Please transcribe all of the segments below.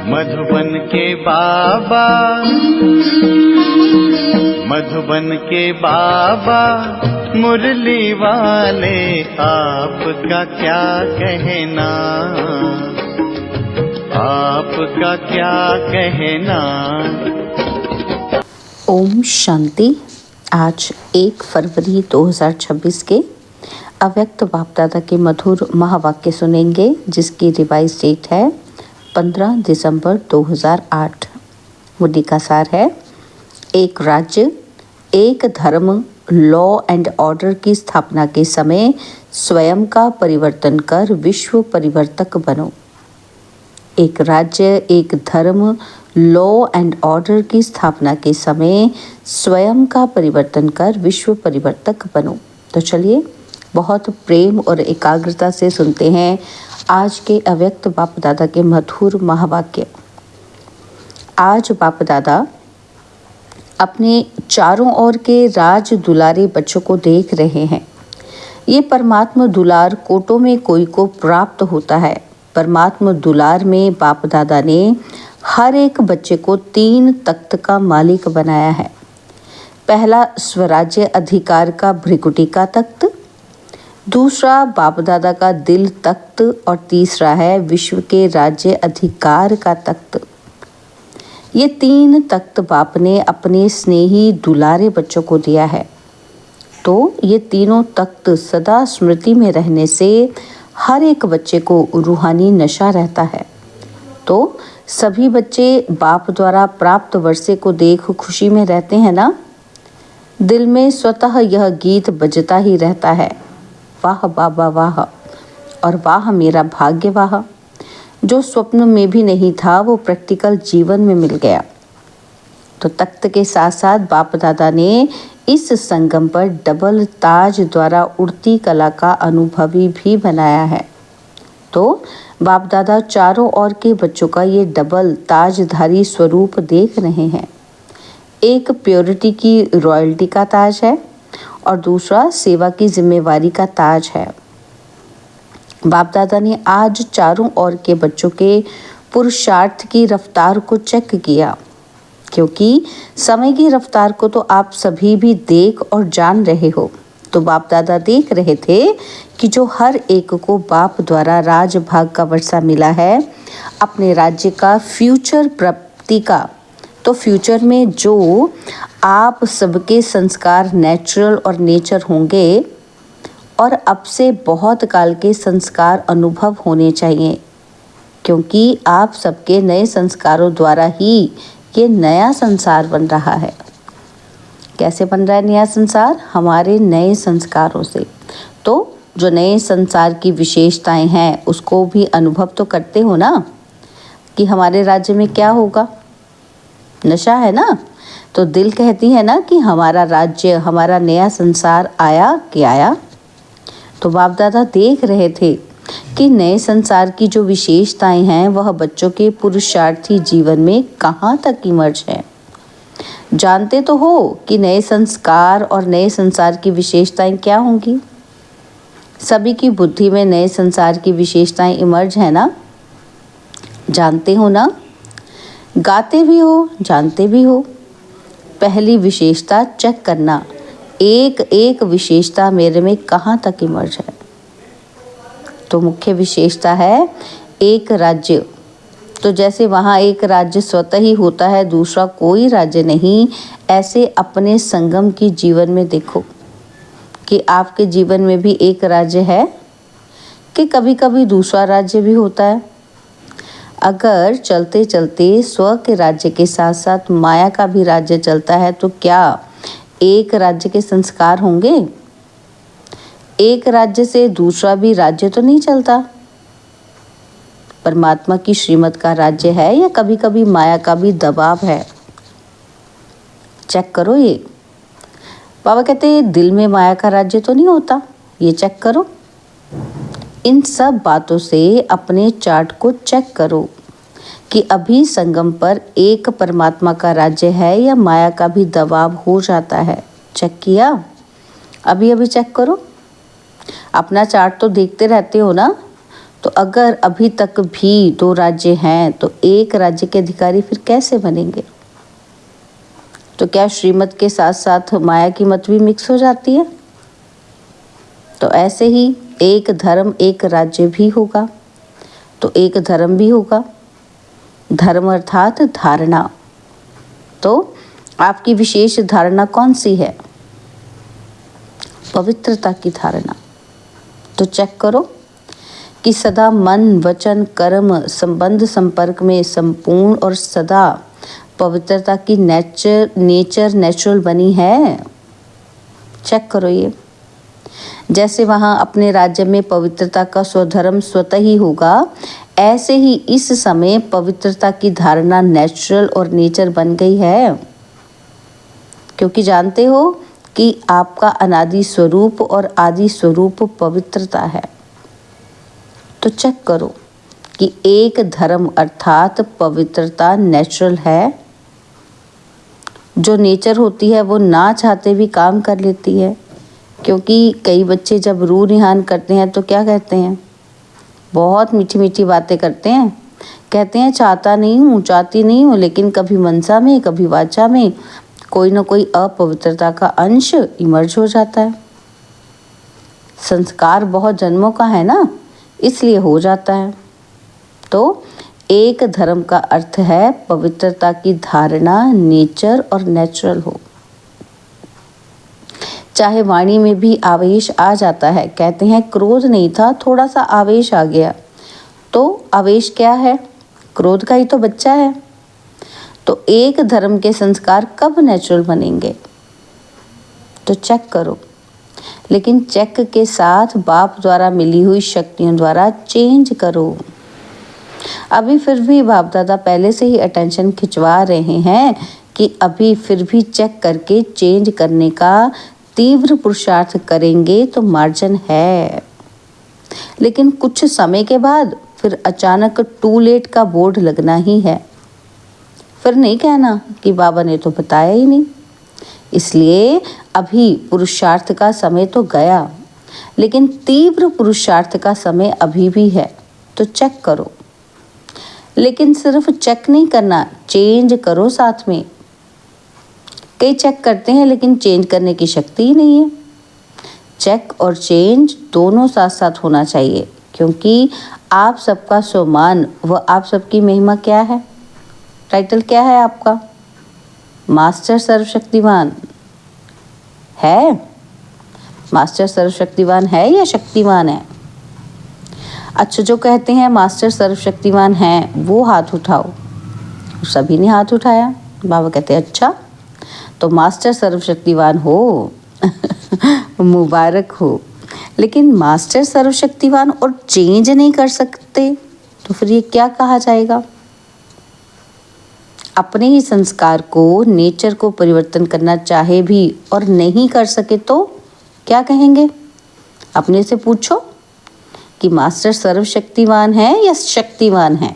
मधुबन के बाबा, मधुबन के बाबा मुरली वाले, आपका क्या कहना, आपका क्या कहना। ओम शांति। आज 1 फरवरी 2026 के अव्यक्त बाप दादा के मधुर महावाक्य सुनेंगे, जिसकी रिवाइज डेट है 15 दिसंबर 2008। मुद्दे का सार है, एक राज्य, एक धर्म, लॉ एंड ऑर्डर की स्थापना के समय स्वयं का परिवर्तन कर विश्व परिवर्तक बनो। एक राज्य, एक धर्म, लॉ एंड ऑर्डर की स्थापना के समय स्वयं का परिवर्तन कर विश्व परिवर्तक बनो। तो चलिए बहुत प्रेम और एकाग्रता से सुनते हैं आज के अव्यक्त बाप दादा के मधुर महावाक्य। आज बाप दादा अपने चारों ओर के राज दुलारे बच्चों को देख रहे हैं। ये परमात्मा दुलार कोटों में कोई को प्राप्त होता है। परमात्मा दुलार में बाप दादा ने हर एक बच्चे को 3 तख्त का मालिक बनाया है। पहला स्वराज्य अधिकार का भ्रिकुटी का तख्त, दूसरा बाप दादा का दिल तख्त और तीसरा है विश्व के राज्य अधिकार का तख्त। ये 3 तख्त बाप ने अपने स्नेही दुलारे बच्चों को दिया है। तो ये तीनों तख्त सदा स्मृति में रहने से हर एक बच्चे को रूहानी नशा रहता है। तो सभी बच्चे बाप द्वारा प्राप्त वर्षे को देख खुशी में रहते हैं ना। दिल में स्वतः यह गीत बजता ही रहता है, वाह बाबा वाह, और वाह मेरा भाग्य वाह। जो स्वप्न में भी नहीं था वो प्रैक्टिकल जीवन में मिल गया। तो तख्त के साथ साथ बाप दादा ने इस संगम पर डबल ताज द्वारा उड़ती कला का अनुभवी भी बनाया है। तो बाप दादा चारों ओर के बच्चों का ये डबल ताजधारी स्वरूप देख रहे हैं। एक प्योरिटी की रॉयल्टी का ताज है और दूसरा सेवा की जिम्मेवारी का ताज है। बाप दादा ने आज चारों ओर के बच्चों के पुरुषार्थ की रफ्तार को चेक किया, क्योंकि समय की रफ्तार को तो आप सभी भी देख और जान रहे हो। तो बाप दादा देख रहे थे कि जो हर एक को बाप द्वारा राजभाग का वर्षा मिला है, अपने राज्य का फ्यूचर प्राप्ति का, तो फ्यूचर में जो आप सबके संस्कार नेचुरल और नेचर होंगे और अब से बहुत काल के संस्कार अनुभव होने चाहिए, क्योंकि आप सबके नए संस्कारों द्वारा ही ये नया संसार बन रहा है। कैसे बन रहा है नया संसार? हमारे नए संस्कारों से। तो जो नए संसार की विशेषताएं हैं उसको भी अनुभव तो करते हो ना, कि हमारे राज्य में क्या होगा। नशा है ना, तो दिल कहती है ना कि हमारा राज्य, हमारा नया संसार आया कि आया। तो बाप दादा देख रहे थे कि नए संसार की जो विशेषताएं हैं वह बच्चों के पुरुषार्थी जीवन में कहाँ तक इमर्ज है। जानते तो हो कि नए संस्कार और नए संसार की विशेषताएं क्या होंगी। सभी की बुद्धि में नए संसार की विशेषताएं इमर्ज है ना, जानते हो ना, गाते भी हो, जानते भी हो। पहली विशेषता चेक करना, एक एक विशेषता मेरे में कहाँ तक इमर्ज है। तो मुख्य विशेषता है एक राज्य। तो जैसे वहाँ एक राज्य स्वतः ही होता है, दूसरा कोई राज्य नहीं, ऐसे अपने संगम की जीवन में देखो कि आपके जीवन में भी एक राज्य है कि कभी कभी दूसरा राज्य भी होता है। अगर चलते चलते स्व के राज्य के साथ साथ माया का भी राज्य चलता है तो क्या एक राज्य के संस्कार होंगे? एक राज्य से दूसरा भी राज्य तो नहीं चलता। परमात्मा की श्रीमत का राज्य है या कभी कभी माया का भी दबाव है? चेक करो। ये बाबा कहते हैं दिल में माया का राज्य तो नहीं होता, ये चेक करो। इन सब बातों से अपने चार्ट को चेक करो कि अभी संगम पर एक परमात्मा का राज्य है या माया का भी दबाव हो जाता है। चेक किया? अभी अभी चेक करो। अपना चार्ट तो देखते रहते हो ना, तो अगर अभी तक भी 2 राज्य हैं तो एक राज्य के अधिकारी फिर कैसे बनेंगे? तो क्या श्रीमत के साथ साथ माया की मत भी मिक्स हो जाती है? तो ऐसे ही एक धर्म एक राज्य भी होगा, तो एक धर्म भी होगा। धर्म अर्थात धारणा। तो आपकी विशेष धारणा कौन सी है? पवित्रता की धारणा। तो चेक करो कि सदा मन, वचन, कर्म, संबंध, संपर्क में संपूर्ण और सदा पवित्रता की नेचुरल बनी है। चेक करो ये। जैसे वहाँ अपने राज्य में पवित्रता का स्वधर्म स्वतः ही होगा, ऐसे ही इस समय पवित्रता की धारणा नेचुरल और नेचर बन गई है, क्योंकि जानते हो कि आपका अनादि स्वरूप और आदि स्वरूप पवित्रता है। तो चेक करो कि एक धर्म अर्थात पवित्रता नेचुरल है। जो नेचर होती है वो ना चाहते भी काम कर लेती है, क्योंकि कई बच्चे जब रूह रिहान करते हैं तो क्या कहते हैं? बहुत मीठी मीठी बातें करते हैं। कहते हैं चाहता नहीं हूँ, चाहती नहीं हूँ, लेकिन कभी मनसा में कभी वाचा में कोई ना कोई अपवित्रता का अंश इमर्ज हो जाता है। संस्कार बहुत जन्मों का है ना, इसलिए हो जाता है। तो एक धर्म का अर्थ है पवित्रता की धारणा नेचर और नेचुरल हो। चाहे वाणी में भी आवेश आ जाता है, कहते हैं क्रोध नहीं था, थोड़ा सा आवेश आ गया, तो आवेश क्या है? क्रोध का ही तो बच्चा है। तो एक धर्म के संस्कार कब नेचुरल बनेंगे? तो चेक करो, लेकिन चेक के साथ बाप द्वारा मिली हुई शक्तियों द्वारा चेंज करो। अभी फिर भी बाप दादा पहले से ही अटेंशन खिंचवा रहे हैं कि अभी फिर भी चेक करके चेंज करने का तीव्र पुरुषार्थ करेंगे तो मार्जिन है, लेकिन कुछ समय के बाद फिर अचानक टू लेट का बोर्ड लगना ही है। फिर नहीं कहना कि बाबा ने तो बताया ही नहीं। इसलिए अभी पुरुषार्थ का समय तो गया, लेकिन तीव्र पुरुषार्थ का समय अभी भी है। तो चेक करो, लेकिन सिर्फ चेक नहीं करना, चेंज करो साथ में। कई चेक करते हैं लेकिन चेंज करने की शक्ति ही नहीं है। चेक और चेंज दोनों साथ साथ होना चाहिए, क्योंकि आप सबका सम्मान व आप सबकी महिमा क्या है? टाइटल क्या है आपका? मास्टर सर्वशक्तिवान है। मास्टर सर्वशक्तिवान है या शक्तिवान है? अच्छा, जो कहते हैं मास्टर सर्वशक्तिवान हैं वो हाथ उठाओ। सभी ने हाथ उठाया। बाबा कहते हैं अच्छा, तो मास्टर सर्वशक्तिवान हो मुबारक हो। लेकिन मास्टर सर्वशक्तिवान और चेंज नहीं कर सकते तो फिर ये क्या कहा जाएगा? अपने ही संस्कार को, नेचर को परिवर्तन करना चाहे भी और नहीं कर सके तो क्या कहेंगे? अपने से पूछो कि मास्टर सर्वशक्तिवान है या शक्तिवान है?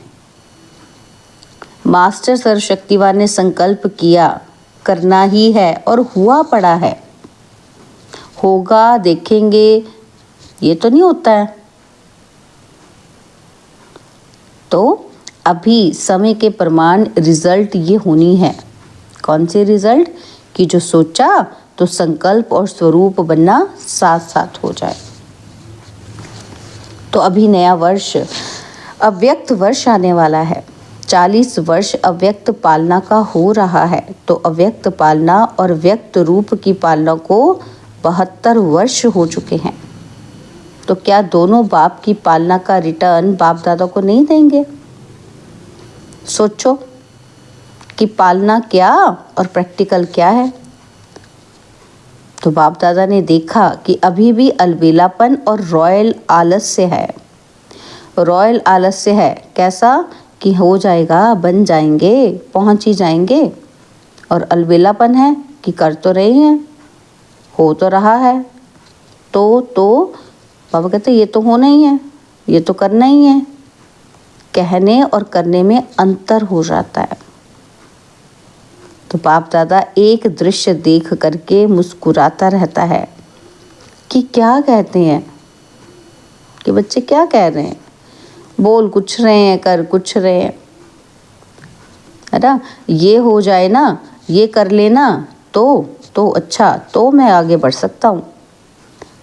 मास्टर सर्वशक्तिवान ने संकल्प किया, करना ही है और हुआ पड़ा है। होगा, देखेंगे, ये तो नहीं होता है। तो अभी समय के प्रमाण रिजल्ट ये होनी है। कौन से रिजल्ट? कि जो सोचा तो संकल्प और स्वरूप बनना साथ साथ हो जाए। तो अभी नया वर्ष, अव्यक्त वर्ष आने वाला है। 40 वर्ष अव्यक्त पालना का हो रहा है, तो अव्यक्त पालना और व्यक्त रूप की पालना को 72 वर्ष हो चुके हैं। तो क्या दोनों बाप की पालना का रिटर्न बाप दादा को नहीं देंगे? सोचो कि पालना क्या और प्रैक्टिकल क्या है। तो बाप दादा ने देखा कि अभी भी अलबेलापन और रॉयल आलस्य है। रॉयल आलस्य है कैसा? कि हो जाएगा, बन जाएंगे, पहुंच ही जाएंगे। और अलबेलापन है कि कर तो रहे हैं, हो तो रहा है। तो बाबा कहते ये तो होना ही है, ये तो करना ही है। कहने और करने में अंतर हो जाता है। तो बाप दादा एक दृश्य देख करके मुस्कुराता रहता है कि क्या कहते हैं, कि बच्चे क्या कह रहे हैं, बोल कुछ रहे हैं, कर कुछ रहे हैं, है ना। ये हो जाए ना, ये कर लेना तो अच्छा, तो मैं आगे बढ़ सकता हूँ।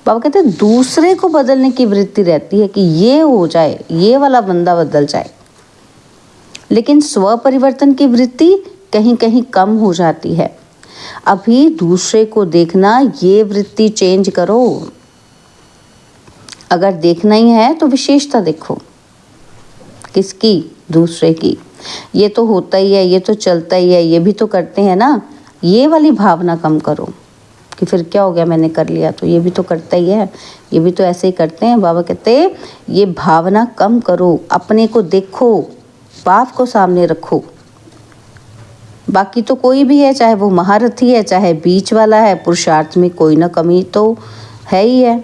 बाबा कहते हैं दूसरे को बदलने की वृत्ति रहती है कि ये हो जाए, ये वाला बंदा बदल जाए, लेकिन स्व परिवर्तन की वृत्ति कहीं कहीं कम हो जाती है। अभी दूसरे को देखना, ये वृत्ति चेंज करो। अगर देखना ही है तो विशेषता देखो। किसकी? दूसरे की। ये तो होता ही है, ये तो चलता ही है, ये भी तो करते हैं ना, ये वाली भावना कम करो कि फिर क्या हो गया, मैंने कर लिया तो, ये भी तो करता ही है, ये भी तो ऐसे ही करते हैं। बाबा कहते हैं ये भावना कम करो, अपने को देखो, बाप को सामने रखो। बाकी तो कोई भी है, चाहे वो महारथी है, चाहे बीच वाला है, पुरुषार्थ में कोई ना कमी तो है ही है।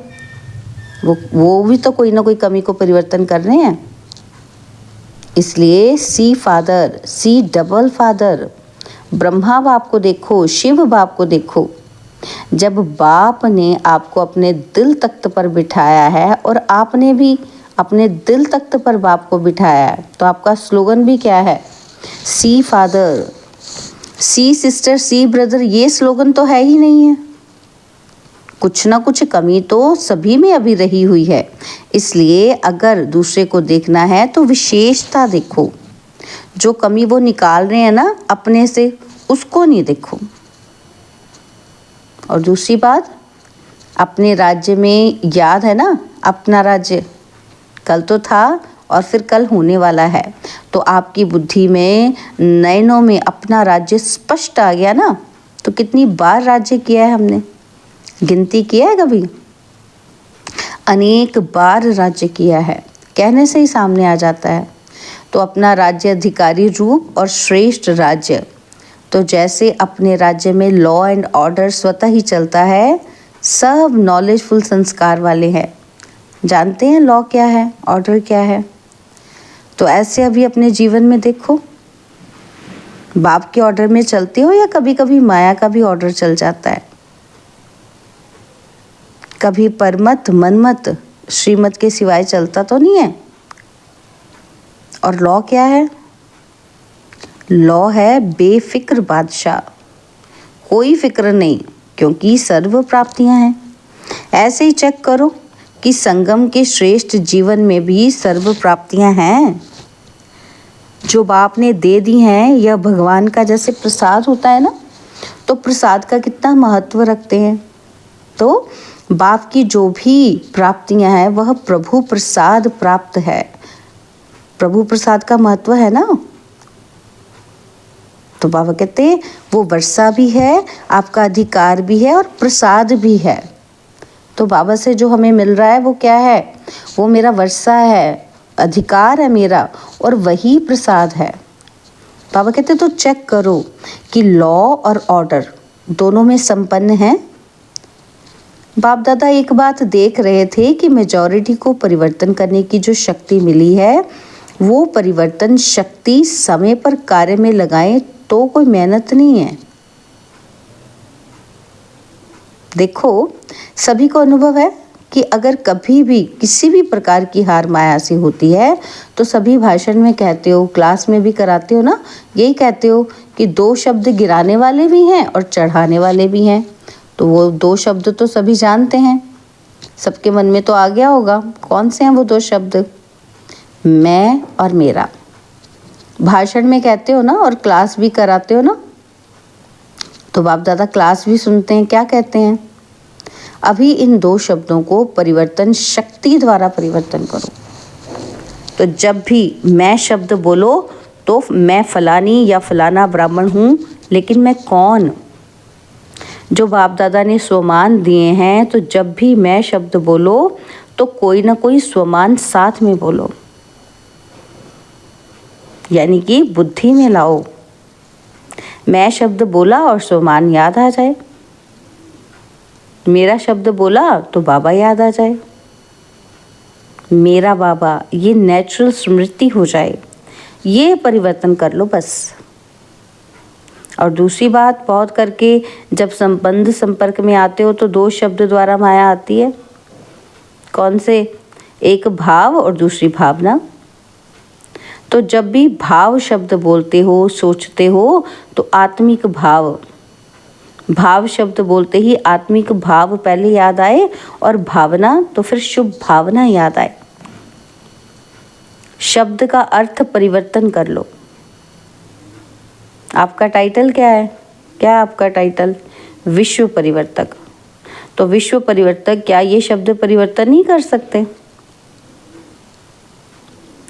वो भी तो कोई ना कोई कमी को परिवर्तन कर रहे हैं। इसलिए see father, see double father, Brahma बाप को देखो, शिव बाप को देखो। जब बाप ने आपको अपने दिल तख्त पर बिठाया है और आपने भी अपने दिल तख्त पर बाप को बिठाया है, तो आपका स्लोगन भी क्या है? सी फादर, सी सिस्टर, सी ब्रदर। ये स्लोगन तो है ही नहीं है। कुछ ना कुछ कमी तो सभी में अभी रही हुई है। इसलिए अगर दूसरे को देखना है तो विशेषता देखो। जो कमी वो निकाल रहे हैं ना अपने से, उसको नहीं देखो। और दूसरी बात, अपने राज्य में याद है ना, अपना राज्य कल तो था और फिर कल होने वाला है। तो आपकी बुद्धि में, नयनों में अपना राज्य स्पष्ट आ गया ना। तो कितनी बार राज्य किया है हमने, गिनती किया है कभी? अनेक बार राज्य किया है, कहने से ही सामने आ जाता है। तो अपना राज्य अधिकारी रूप और श्रेष्ठ राज्य, तो जैसे अपने राज्य में लॉ एंड ऑर्डर स्वतः ही चलता है, सब नॉलेजफुल संस्कार वाले हैं, जानते हैं लॉ क्या है, ऑर्डर क्या है। तो ऐसे अभी अपने जीवन में देखो, बाप के ऑर्डर में चलते हो या कभी कभी माया का भी ऑर्डर चल जाता है। कभी परमत मनमत श्रीमत के सिवाय चलता तो नहीं है। और लॉ क्या है? लॉ है बेफिक्र बादशाह, कोई फिक्र नहीं, क्योंकि सर्व प्राप्तियां हैं। ऐसे ही चेक करो कि संगम के श्रेष्ठ जीवन में भी सर्व प्राप्तियां हैं जो बाप ने दे दी हैं। यह भगवान का जैसे प्रसाद होता है ना, तो प्रसाद का कितना महत्व रखते हैं। तो बाप की जो भी प्राप्तियां हैं वह प्रभु प्रसाद प्राप्त है। प्रभु प्रसाद का महत्व है ना। तो बाबा कहते हैं वो वर्षा भी है, आपका अधिकार भी है और प्रसाद भी है। तो बाबा से जो हमें मिल रहा है वो क्या है? वो मेरा वर्षा है, अधिकार है मेरा, और वही प्रसाद है। बाबा कहते तो चेक करो कि लॉ और ऑर्डर दोनों में संपन्न है। बाप दादा एक बात देख रहे थे कि मेजॉरिटी को परिवर्तन करने की जो शक्ति मिली है, वो परिवर्तन शक्ति समय पर कार्य में लगाएं तो कोई मेहनत नहीं है। देखो सभी को अनुभव है कि अगर कभी भी किसी भी प्रकार की हार माया से होती है तो सभी भाषण में कहते हो, क्लास में भी कराते हो ना, यही कहते हो कि 2 शब्द गिराने वाले भी हैं और चढ़ाने वाले भी हैं। तो वो 2 शब्द तो सभी जानते हैं, सबके मन में तो आ गया होगा। कौन से हैं वो 2 शब्द? मैं और मेरा। भाषण में कहते हो ना और क्लास भी कराते हो ना, तो बाप दादा क्लास भी सुनते हैं, क्या कहते हैं? अभी इन 2 शब्दों को परिवर्तन शक्ति द्वारा परिवर्तन करो। तो जब भी मैं शब्द बोलो तो मैं फलानी या फलाना ब्राह्मण हूँ, लेकिन मैं कौन? जो बाप दादा ने स्वमान दिए हैं, तो जब भी मैं शब्द बोलो तो कोई ना कोई स्वमान साथ में बोलो, यानी कि बुद्धि में लाओ। मैं शब्द बोला और स्वमान याद आ जाए, मेरा शब्द बोला तो बाबा याद आ जाए, मेरा बाबा, ये नेचुरल स्मृति हो जाए। ये परिवर्तन कर लो बस। और दूसरी बात, बहुत करके जब संबंध संपर्क में आते हो तो 2 शब्द द्वारा माया आती है। कौन से? एक भाव और दूसरी भावना। तो जब भी भाव शब्द बोलते हो, सोचते हो, तो आत्मिक भाव, भाव शब्द बोलते ही आत्मिक भाव पहले याद आए और भावना तो फिर शुभ भावना याद आए। शब्द का अर्थ परिवर्तन कर लो। आपका टाइटल क्या है? क्या है आपका टाइटल? विश्व परिवर्तक। तो विश्व परिवर्तक, क्या ये शब्द परिवर्तन नहीं कर सकते?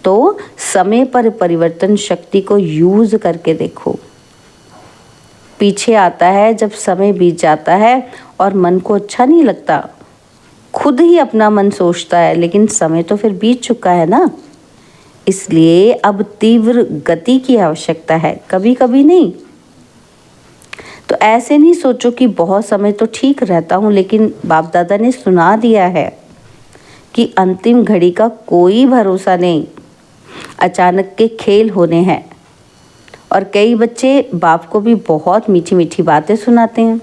तो समय पर परिवर्तन शक्ति को यूज करके देखो। पीछे आता है जब समय बीत जाता है और मन को अच्छा नहीं लगता, खुद ही अपना मन सोचता है, लेकिन समय तो फिर बीत चुका है ना। इसलिए अब तीव्र गति की आवश्यकता है, कभी कभी नहीं। तो ऐसे नहीं सोचो कि बहुत समय तो ठीक रहता हूँ, लेकिन बाप दादा ने सुना दिया है कि अंतिम घड़ी का कोई भरोसा नहीं, अचानक के खेल होने हैं। और कई बच्चे बाप को भी बहुत मीठी मीठी बातें सुनाते हैं,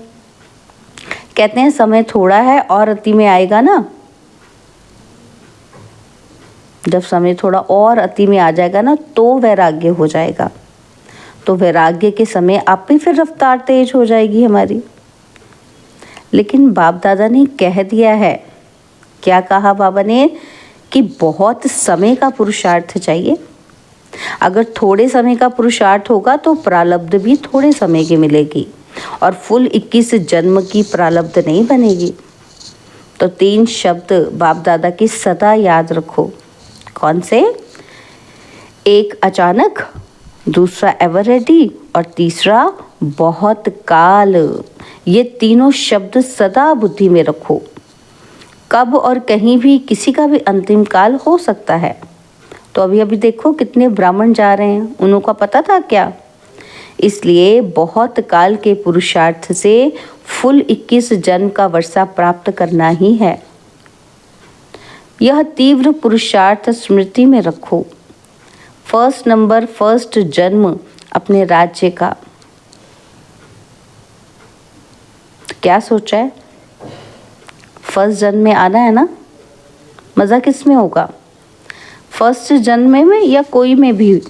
कहते हैं समय थोड़ा है और अति में आएगा ना। जब समय थोड़ा और अति में आ जाएगा ना तो वैराग्य हो जाएगा। तो वैराग्य के समय आप ही फिर रफ्तार तेज हो जाएगी हमारी। लेकिन बाप दादा ने कह दिया है, क्या कहा बाबा ने? कि बहुत समय का पुरुषार्थ चाहिए। अगर थोड़े समय का पुरुषार्थ होगा तो प्रारब्ध भी थोड़े समय की मिलेगी और फुल 21 जन्म की प्रारब्ध नहीं बनेगी। तो 3 शब्द बाप दादा की सदा याद रखो। कौन से? एक अचानक, दूसरा एवर रेडी और तीसरा बहुत काल। ये तीनों शब्द सदा बुद्धि में रखो। कब और कहीं भी किसी का भी अंतिम काल हो सकता है। तो अभी देखो कितने ब्राह्मण जा रहे हैं, उनको पता था क्या? इसलिए बहुत काल के पुरुषार्थ से फुल 21 जन्म का वर्षा प्राप्त करना ही है। यह तीव्र पुरुषार्थ स्मृति में रखो। फर्स्ट नंबर, फर्स्ट जन्म अपने राज्य का। तो क्या सोचा है? फर्स्ट जन्म में आना है ना। मज़ा किस में होगा? फर्स्ट जन्म में या कोई में भी?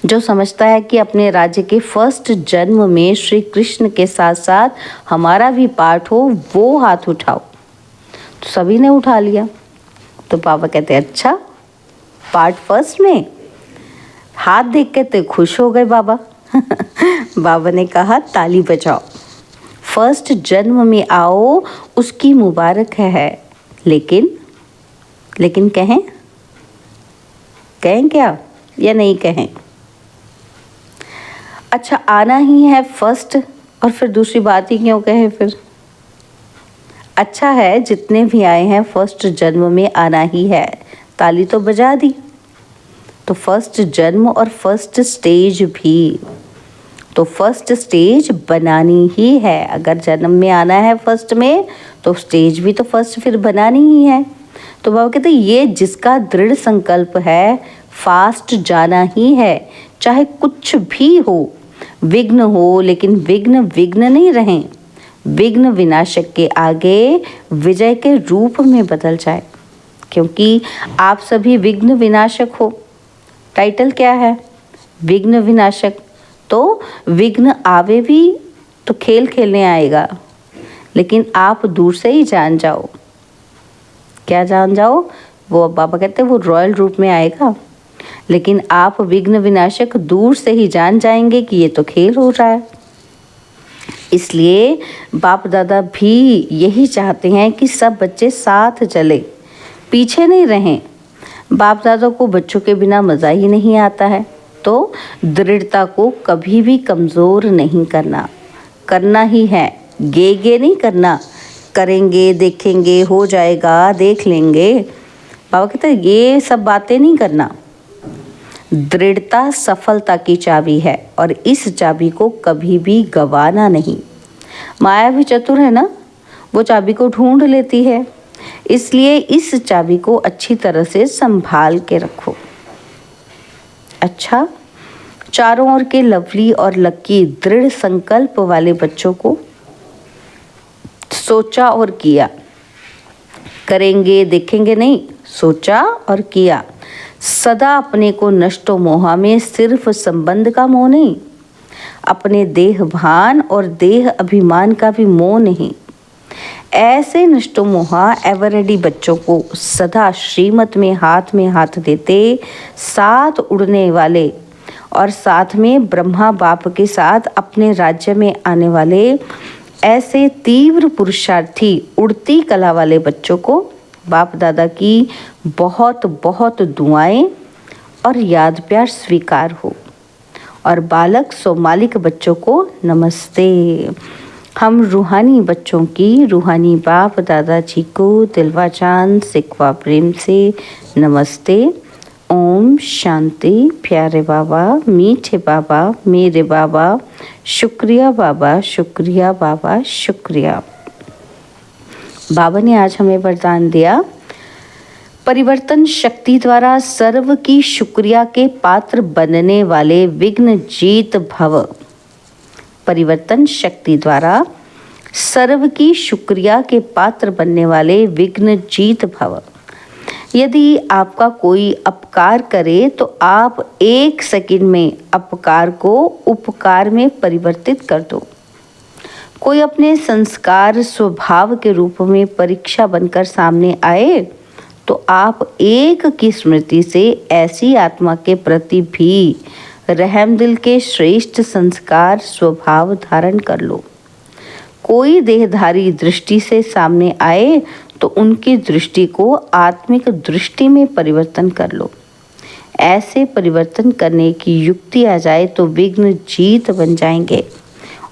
जो समझता है कि अपने राज्य के फर्स्ट जन्म में श्री कृष्ण के साथ साथ हमारा भी पार्ट हो, वो हाथ उठाओ। तो सभी ने उठा लिया। तो बाबा कहते हैं अच्छा, पार्ट फर्स्ट में? हाथ देख के तो खुश हो गए बाबा। बाबा ने कहा ताली बजाओ, फर्स्ट जन्म में आओ, उसकी मुबारक है। लेकिन कहें क्या या नहीं कहें? अच्छा, आना ही है फर्स्ट, और फिर दूसरी बात ही क्यों कहें फिर? अच्छा है जितने भी आए हैं फर्स्ट जन्म में आना ही है, ताली तो बजा दी। तो फर्स्ट जन्म और फर्स्ट स्टेज भी, तो फर्स्ट स्टेज बनानी ही है। अगर जन्म में आना है फर्स्ट में तो स्टेज भी तो फर्स्ट फिर बनानी ही है। तो बाबा कहते ये जिसका दृढ़ संकल्प है, फास्ट जाना ही है, चाहे कुछ भी हो, विघ्न हो, लेकिन विघ्न नहीं रहें। विघ्न विनाशक के आगे विजय के रूप में बदल जाए, क्योंकि आप सभी विघ्न विनाशक हो। टाइटल क्या है? विघ्न विनाशक। तो विघ्न आवे भी तो खेल खेलने आएगा, लेकिन आप दूर से ही जान जाओ। क्या जान जाओ? वो बाबा कहते हैं वो रॉयल रूप में आएगा, लेकिन आप विघ्न विनाशक दूर से ही जान जाएंगे कि ये तो खेल हो रहा है। इसलिए बाप दादा भी यही चाहते हैं कि सब बच्चे साथ चले, पीछे नहीं रहें। बाप दादा को बच्चों के बिना मज़ा ही नहीं आता है। तो दृढ़ता को कभी भी कमज़ोर नहीं करना ही है। गे नहीं करना, करेंगे, देखेंगे, हो जाएगा, देख लेंगे। बाबा कहते हैं ये सब बातें नहीं करना। दृढ़ता सफलता की चाबी है और इस चाबी को कभी भी गंवाना नहीं। माया भी चतुर है ना, वो चाबी को ढूंढ लेती है। इसलिए इस चाबी को अच्छी तरह से संभाल के रखो। अच्छा, चारों ओर के लवली और लक्की दृढ़ संकल्प वाले बच्चों को सोचा और किया, करेंगे देखेंगे नहीं, सोचा और किया, सदा अपने को नष्टो मोहा में सिर्फ संबंध का मोह नहीं, अपने देह भान और देह अभिमान का भी मोह नहीं। ऐसे नष्टो मोहा एवरेडी बच्चों को सदा श्रीमत में हाथ देते, साथ उड़ने वाले और साथ में ब्रह्मा बाप के साथ अपने राज्य में आने वाले ऐसे तीव्र पुरुषार्थी उड़ती कला वाले बच्चों को बाप दादा की बहुत बहुत दुआएं और याद प्यार स्वीकार हो। और बालक सोमालिक बच्चों को नमस्ते। हम रूहानी बच्चों की रूहानी बाप दादा जी को दिलवा चांद सिकवा प्रेम से नमस्ते। ओम शांति। प्यारे बाबा, मीठे बाबा, मेरे बाबा, शुक्रिया बाबा, शुक्रिया बाबा, शुक्रिया। बाबा ने आज हमें वरदान दिया, परिवर्तन शक्ति द्वारा सर्व की शुक्रिया के पात्र बनने वाले विघ्न जीत भव। परिवर्तन शक्ति द्वारा सर्व की शुक्रिया के पात्र बनने वाले विघ्न जीत भव। यदि आपका कोई अपकार करे तो आप 1 सेकंड में अपकार को उपकार में परिवर्तित कर दो। कोई अपने संस्कार स्वभाव के रूप में परीक्षा बनकर सामने आए तो आप एक की स्मृति से ऐसी आत्मा के प्रति भी रहम दिल के श्रेष्ठ संस्कार स्वभाव धारण कर लो। कोई देहधारी दृष्टि से सामने आए तो उनकी दृष्टि को आत्मिक दृष्टि में परिवर्तन कर लो। ऐसे परिवर्तन करने की युक्ति आ जाए तो विघ्न जीत बन जाएंगे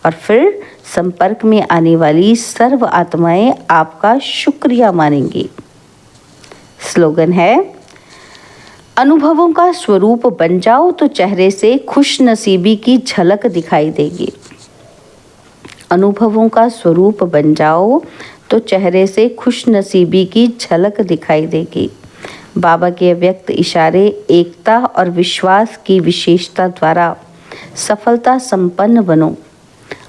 और फिर संपर्क में आने वाली सर्व आत्माएं आपका शुक्रिया मानेंगी। स्लोगन है, अनुभवों का स्वरूप बन जाओ तो चेहरे से खुश नसीबी की झलक दिखाई देगी। अनुभवों का स्वरूप बन जाओ तो चेहरे से खुश नसीबी की झलक दिखाई देगी। बाबा के अव्यक्त इशारे एकता और विश्वास की विशेषता द्वारा सफलता संपन्न बनो।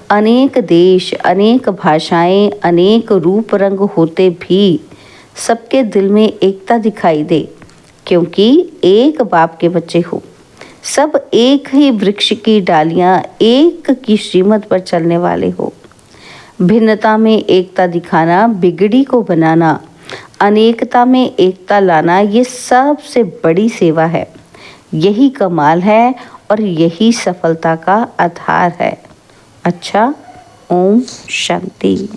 अनेक देश, अनेक भाषाएं, अनेक रूप रंग होते भी सबके दिल में एकता दिखाई दे, क्योंकि एक बाप के बच्चे हो। सब एक ही वृक्ष की डालियां, एक की श्रीमत पर चलने वाले हो। भिन्नता में एकता दिखाना, बिगड़ी को बनाना, अनेकता में एकता लाना, ये सबसे बड़ी सेवा है। यही कमाल है और यही सफलता का आधार है। अच्छा, ओम शांति।